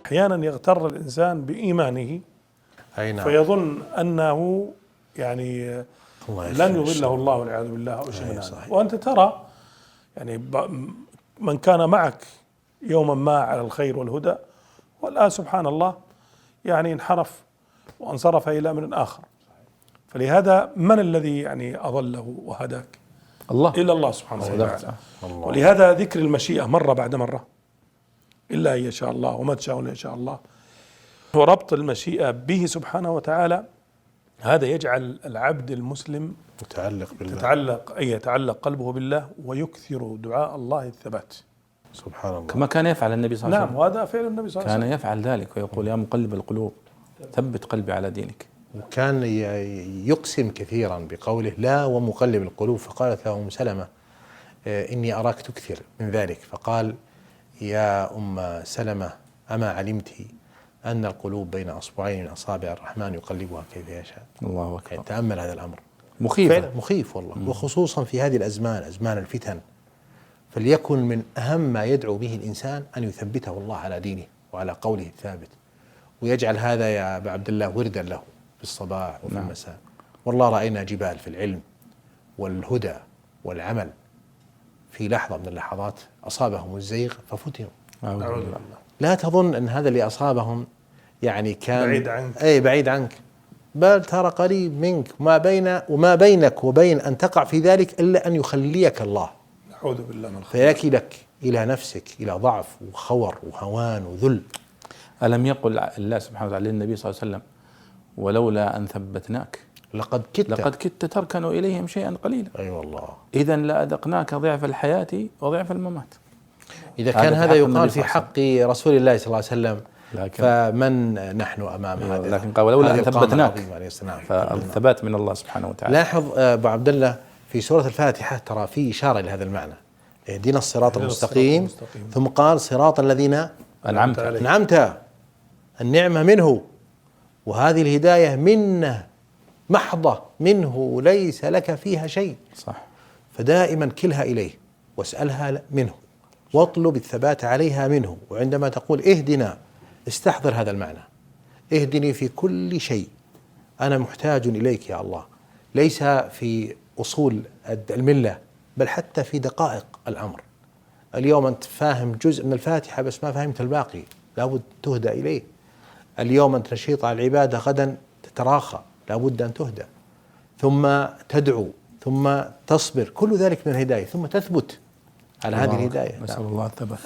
أحيانا يغتر الإنسان بإيمانه أي نعم. فيظن أنه يعني لن يضله الله والعياذ بالله أو شيء من هذا. وأنت ترى يعني من كان معك يوما ما على الخير والهدى والآن سبحان الله يعني انحرف وانصرف إلى أمر آخر. فلهذا من الذي يعني أضله وهداك؟ الله، إلا الله سبحانه وتعالى. ولهذا ذكر المشيئة مرة بعد مرة، إلا أن يشاء الله وما تشاءون إن شاء الله، وربط المشيئة به سبحانه وتعالى، هذا يجعل العبد المسلم متعلق بالله، يتعلق قلبه بالله ويكثر دعاء الله الثبات. سبحان الله. كما كان يفعل النبي صلى الله عليه نعم، وسلم. وهذا فعل النبي صلى الله عليه وسلم، كان يفعل ذلك ويقول يا مقلب القلوب ثبت قلبي على دينك. وكان يقسم كثيرا بقوله لا ومقلب القلوب، فقالت له أم سلمة إني أراك تكثر من ذلك، فقال يا أم سلمة أما علمت أن القلوب بين أصبعين من أصابع الرحمن يقلبها كيف يشاء. الله أكبر. يعني تأمل هذا الأمر، مخيف والله. وخصوصا في هذه الأزمان، أزمان الفتن، فليكن من أهم ما يدعو به الإنسان أن يثبته الله على دينه وعلى قوله الثابت، ويجعل هذا يا أبا عبد الله وردا له في الصباح وفي المساء. والله رأينا جبال في العلم والهدى والعمل في لحظة من اللحظات أصابهم الزيغ ففتنوا. لا تظن أن هذا اللي أصابهم يعني كان بعيد عنك، بعيد عنك، بل ترى قريب منك، وما بينك وبين أن تقع في ذلك إلا أن يخليك الله. نعوذ بالله من الخطأ. فيكلك إلى نفسك، إلى ضعف وخور وهوان وذل. ألم يقل الله سبحانه وتعالى للنبي صلى الله عليه وسلم ولولا أن ثبتناك لقد كدت تركن إليهم شيئا قليلا. أي والله. إذا لأذقناك ضعف الحياة وضعف الممات. إذا كان هذا يقال في حق رسول الله صلى الله عليه وسلم، فمن نحن أمام هذا؟ لكن قال ولولا أن ثبتناك، فالثبات فالثبات من الله سبحانه وتعالى. لاحظ أبو عبد الله في سورة الفاتحة ترى في إشارة لهذا المعنى، اهدنا الصراط المستقيم، ثم قال صراط الذين أنعمت. النعمة منه، وهذه الهداية منه محضة منه، ليس لك فيها شيء. صح. فدائما كلها إليه واسألها منه واطلب الثبات عليها منه. وعندما تقول اهدنا استحضر هذا المعنى، اهدني في كل شيء، أنا محتاج إليك يا الله، ليس في أصول الملة بل حتى في دقائق الأمر. اليوم أنت فاهم جزء من الفاتحة بس ما فهمت الباقي، لابد تهدى إليه. اليوم أنت نشيط على العبادة، غدا تتراخى، لابد أن تهدى، ثم تدعو، ثم تصبر، كل ذلك من الهداية، ثم تثبت على هذه الهداية. نسأل الله الثبات.